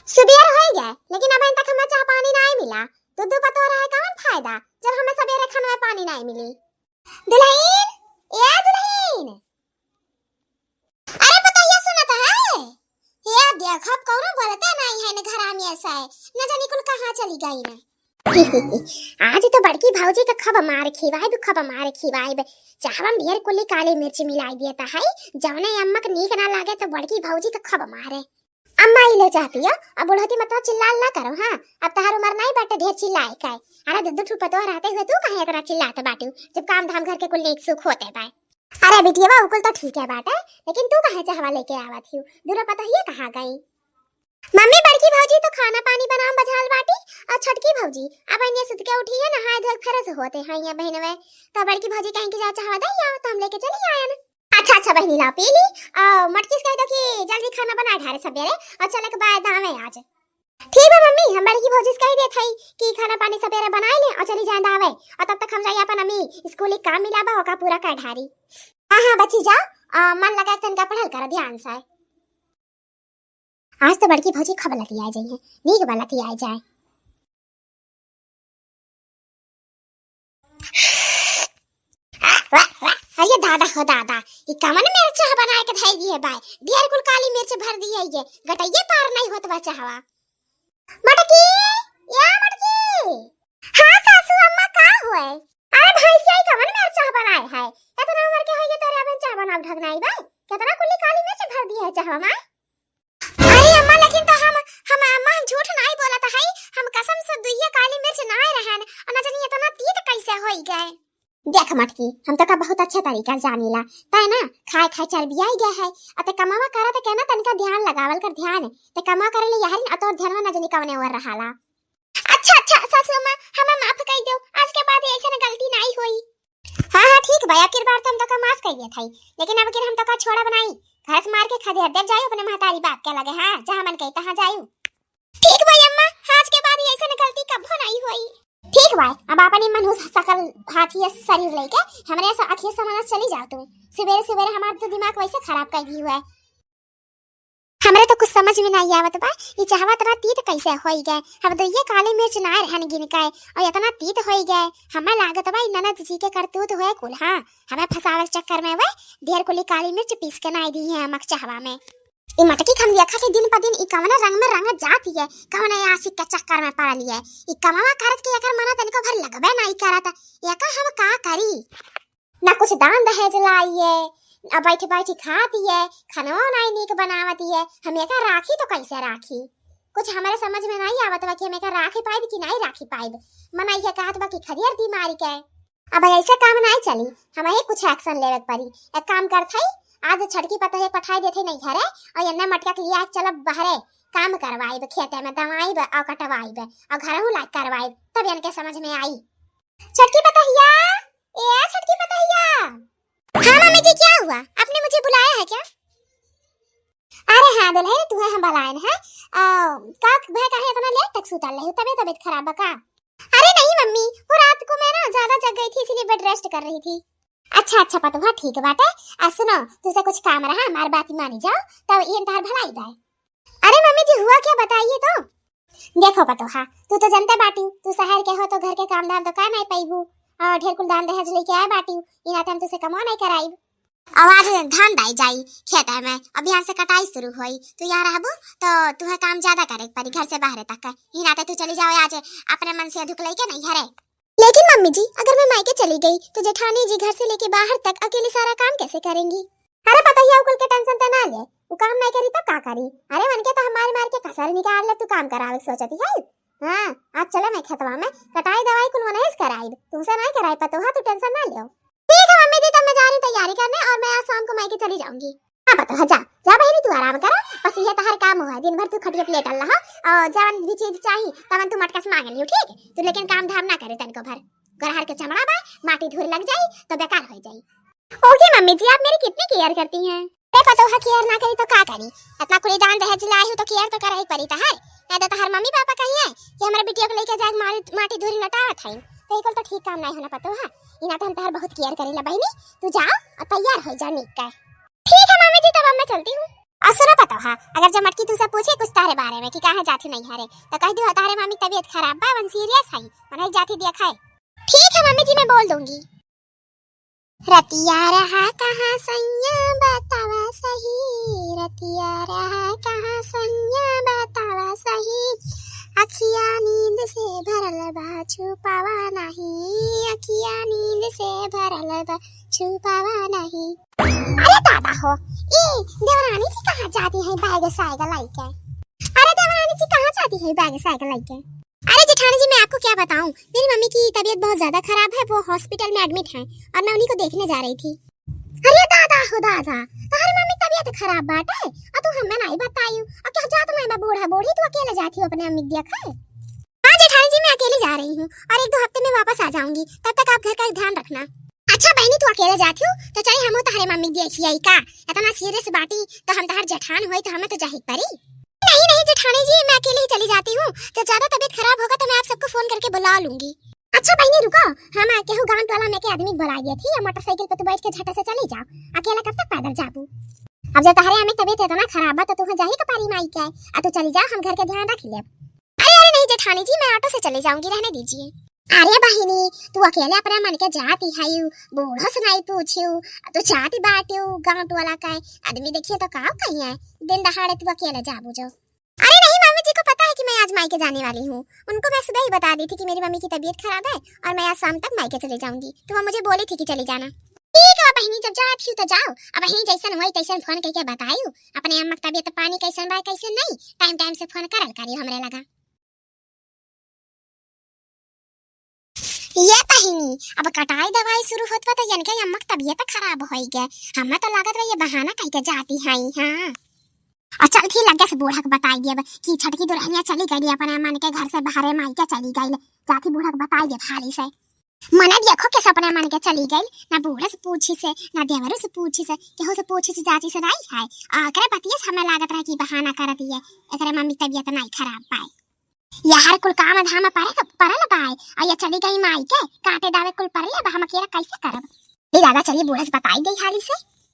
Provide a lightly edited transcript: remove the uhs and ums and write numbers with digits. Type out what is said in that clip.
सुबेर हो गया लेकिन अब तक हमें चाह पानी नहीं मिला। दूध पतो रहा कौन फायदा जब हमें सवेरे खाने में पानी नहीं मिली। दुल्हन ए दुल्हन, अरे पता ये सुना तो है ये देख अब कौन बोलते नहीं है न घर में ऐसा है न जानी कुल कहां चली गई ना। आज तो बड़की भौजी का खब मार खिवाई भी खब मार खिवाई चाहम ढेर कुली काली मिर्च मिलाई दिया था है जवने अम्मा के नीक ना लागे तो बड़की भौजी का खब मारे। अम्मा ही ले चाहती हो अब बुढ़ती मत चिल्ला ना करो। हां अब तहार उम्र नहीं बाटे ढेर चिल्लाए काय। अरे दुद्दू ठुपा तो रहते हुए तू काहे इतना चिल्लाते बाटू जब काम धाम घर के कुल एक सुख होते पाए। अरे बिटिया उकुल तो ठीक है बाटे लेकिन तू काहे चाहवा लेके आवत ही दूर पता ही कहां गई। मम्मी बड़की भौजी तो खाना पानी बनाम बझाल बाटी और छटकी भौजी अब इन्हें सुत के उठी है नहाए धोए फिर से होते हैं ये बहनवे तो बड़की भौजी कहीं की जा चाहवा दे या तो हम लेके चली आए ना। अच्छा अच्छा बहनी ला पी ली मटकी कह दो कि जल्दी खाना बना ढारे सवेरे और चले के बाद दावे आज। ठीक है मम्मी हम बड़की भौजी कह दे थई कि खाना पानी सवेरे बनाए ले और चली जाए दावे और तब तक हम जाई अपन अम्मी स्कूल काम मिलाबा होका पूरा कर ढारी। हां हां बच्ची जा मन लगा तनका पढ़ल कर ध्यान से। आज तो बड़की भौजी खबर लती आ जाई है नीक वाला आ जाए। अरे दादा हो दादा ये कमन मिर्च बना के धई दी है भाई ढेर कुल काली मिर्च भर दी है ये गटइये पार नहीं होत बा चाहवा। मटकी या मटकी। हां सासू अम्मा का होए। अरे भाई से कमन मिर्च बनाए है इतना उम्र के होइए तोरे अपन चाह बनाव ढगनाई भाई कितना कुल काली मिर्च भर दी है चाहवा मां। अरे अम्मा लेकिन तो हम अम्मा झूठ नहीं बोलत है हम कसम से दुइया काली मिर्च नहीं रहन और न जानी इतना तीत कैसे होई गए। देख मटकी हम तो का बहुत अच्छा तरीका जानीला ताई ना खाए खाए चर्बी आई गया है अते कमावा करा त कहना तनका ध्यान लगावल कर ध्यान ते कमा करे ले यार अतो ध्यान न जानी कवने और रहाला। अच्छा अच्छा सासू मां हमें माफ कर दो आज के बाद ऐसे न गलती नहीं हुई। हां हां ठीक भाई आखिर बार तो हम तो का माफ कर दिया थाई लेकिन अब हम तो का छोड़ा बनाई घर से मार के खदे दे जायो अपने महतारी बाप के लगे। हां जहां मन कही तहां जायो। ठीक भाई अम्मा आज के बाद ऐसे न गलती कभी नहीं हुई। ठीक भाई अब अपनी मन सकल हाथी शरीर लेके हमरे ऐसा अखिए समझ चली जाओ तुम सवेरे सवेरे हमारा तो दिमाग वैसे खराब कर दी हुआ है हमरे तो कुछ समझ में नहीं आवत बा ये चाहवा तना तीत कैसे होई गए हम तो ये काली मिर्च ना रहन गिन के और इतना तीत होई गए हमें लागत बा ननद जी के करतूत होए कुल। हां हमें फसावे चक्कर में वे ढेर कुली काली मिर्च पीस के ना दी है हमक चाहवा में ई मटकी हम देखा के दिन प दिन ई कवना रंग में रंग जाती है कवना आशिक के चक्कर में पड़ लिया ई कमावा करत के एकर मना तनको भर लगबे नहीं करत एका हम का करी ना कुछ दान दहेज लाइए अब बैठे बैठे खाती है खाना नहीं नीक बनावती है हम एका राखी तो कैसे राखी कुछ हमारे समझ में नहीं आवत बा कि हम एका राखी पाइब कि नहीं राखी पाइब मना ये कहत बा कि खरियर दी मारी के अब ऐसे काम नहीं चली हमें कुछ एक्शन लेवे पड़ी। एक काम करत है आज छटकी पता है पठाई देथे नहीं घरे और अन्ना मटका के लिए चल बहरे काम करवाई खेते में दवाई और कटवाई और घर हूं लाइक करवाई तब इनके समझ में आई। छटकी पतहिया ए छटकी पतहिया। हां मम्मी जी क्या हुआ आपने मुझे बुलाया है क्या। अरे हां दुल्हन तू है हम बुलाए है का भाई काहे इतना लेट तक सुतल रही तबीयत खराब का। अरे नहीं मम्मी वो रात को मैं ना ज्यादा जग गई थी इसलिए बेड रेस्ट कर रही थी। अच्छा अच्छा पतवा ठीक बात है सुनो तुझसे कुछ काम रहा हमारी बात मानी जाओ तब ये तार भलाई बाय। अरे मम्मी जी हुआ क्या बताइए तो। देखो पतोहा तू तो जनता बाटी तू शहर के हो तो घर के काम धाम तो कर नहीं पाईबू और ढेर कुल दान दहेज लेके आए बाटी इना हम तुझसे कमा नहीं कराई आवाज धान दाई जाई खेत में अब यहाँ से कटाई शुरू हुई तो यहाँ रहबू तो तुम्हें काम ज्यादा करे पड़ी घर से बाहर तक इना तू चली जाओ आज अपने मन से धुक लेके नहीं घरे। लेकिन मम्मी जी अगर मैं मायके चली गई तो जेठानी जी घर से लेके बाहर तक अकेले सारा काम कैसे करेंगी। अरे पता ही कुल के टेंशन तो ना ले वो काम नहीं करी तो का करी। अरे मन के तो हमारे मार के कसर निकाल ले तू काम करावे सोचती है। हां आज चले मैं खेतवा में कटाई दवाई कुल नहीं कराई तुमसे नहीं कराई पतो हां तू टेंशन ना ले। ठीक है मम्मी जी तब मैं जा रही तैयारी करने और मैं आज शाम को मायके चली जाऊंगी। हां पतो जा जा बहनी तू आराम कर बस ये तहर काम हुआ दिन भर तू खटिया लेटल रहा और जवन भी चीज चाहिए तवन तू मटका से मांग लियो ठीक तू लेकिन काम धाम ना करे तनको भर गरहर के चमड़ा बा माटी धूल लग जाई तो बेकार हो जाई। ओके मम्मी जी आप मेरी कितनी केयर करती हैं। ते पतो है केयर ना करी तो का करी इतना कुली दान दहेज लाई हूं तो केयर तो करे ही पड़ी है नहीं तो हर मम्मी पापा कही है कि हमारे बिटिया को लेके जाग माटी धूल लटावत है तो इकल तो ठीक काम नहीं होना पतो है इना तो हम तहर बहुत केयर करेला बहनी तू जाओ और तैयार हो जा निक का। ठीक है मम्मी जी तब अब मैं चलती हूं। और सुनो पता हा, अगर जब मटकी तुझसे पूछे कुछ तारे बारे में कि कहाँ जाती नहीं हरे तो कह दियो तारे मम्मी तबीयत खराब बा वन सीरियस है मने जाती दिया खाए। ठीक है मम्मी जी मैं बोल दूंगी। रतिया रहा कहाँ सैया बतावा सही, रतिया रहा कहाँ सैया बतावा सही, अखिया नींद से भरल बा छुपावा नहीं, अखिया नींद से भरल बा छुपावा नहीं। अरे दादा हो ये देवरानी जी कहाँ जाती है बैग साइकिल लेके? अरे देवरानी जी कहाँ जाती है बैग साइकिल लेके? अरे जेठानी जी मैं आपको क्या बताऊं, मेरी मम्मी की तबीयत बहुत ज्यादा खराब है, वो हॉस्पिटल में एडमिट है और मैं उन्हीं को देखने जा रही थी। अरे दादा हो दादा तुम्हारी मम्मी तबीयत खराब बाटे और तू हमें नहीं बताई और क्या जात मैं बूढ़ा बूढ़ी तू अकेले जाती हो अपने अम्मी दिया खाए? हाँ जेठानी जी मैं अकेले जा रही हूँ और 1-2 हफ्ते में वापस आ जाऊंगी, तब तक आप घर का ध्यान रखना। अच्छा बहनी तू अकेले जाती हो तो चल हम तारे मम्मी देखिए का इतना सीरियस बाटी तो हम तार जेठान होई तो हमें तो जाहिद परी। नहीं नहीं जेठानी जी मैं अकेले ही चली जाती हूँ, जब ज्यादा तबीयत खराब होगा तो मैं आप सबको फोन करके बुला लूंगी। अच्छा बहनी रुको, हम आके हूँ गांव वाला में के आदमी बुला गया थी, मोटरसाइकिल पे तू बैठ के झट से चली जाओ, अकेला कब तक पैदल जाबू? अब जब तारे हमें तबीयत इतना खराब है तो तू जाही का पारी माई के आ तू चली जा, हम घर का ध्यान रख ले। अरे अरे नहीं जेठानी जी मैं ऑटो से चले जाऊंगी, रहने दीजिए। अरे बहिनी तू अकेले अपने मन के जाती है बूढ़ो से नहीं पूछियो तू चाहती बाटियो गांव वाला का आदमी देखिए तो काव कही है दिन दहाड़े तू अकेले जाबू जो। अरे नहीं मम्मी जी को पता है कि मैं आज मायके जाने वाली हूँ, उनको मैं सुबह ही बता दी थी कि मेरी मम्मी की तबीयत खराब है और मैं आज शाम तक मायके चले जाऊंगी, तो वो मुझे बोली थी कि चली जाना। ठीक है बहनी जब जाती हूँ तो जाओ, अब बहनी जैसन वही तैसन फोन करके बताइयो अपने अम्मा की तबीयत पानी कैसन बा कैसन नहीं, टाइम टाइम से फोन करल करियो हमरे लगा। ये बहिनी अब कटाई दवाई शुरू होत बा तो इनके अम्मा की तबीयत खराब होई गए, हमें तो लागत रहा ये बहाना कह के जाती है। हां और चल ठीक लग गया से बूढ़ा को बताई दिया कि छटकी दुल्हनिया चली गई अपने मन के घर से बाहर मायके चली गई, जाती बूढ़ा को बताई दे खाली से मने देखो कैसे अपने मन के चली गई, ना बूढ़ा से पूछी से ना देवरू से पूछी से केहू से पूछी से चाची से नहीं है, करे पतिया हमें लागत रहा कि बहाना करती है एकरे मम्मी तबीयत नहीं खराब पाए। यार कुल काम धाम परल बाय और ये चली गई माई के काटे दावे कुल परले अब हम अकेला कैसे करब? ले दादा चलिए बूढ़ा से बताई गई हाली से।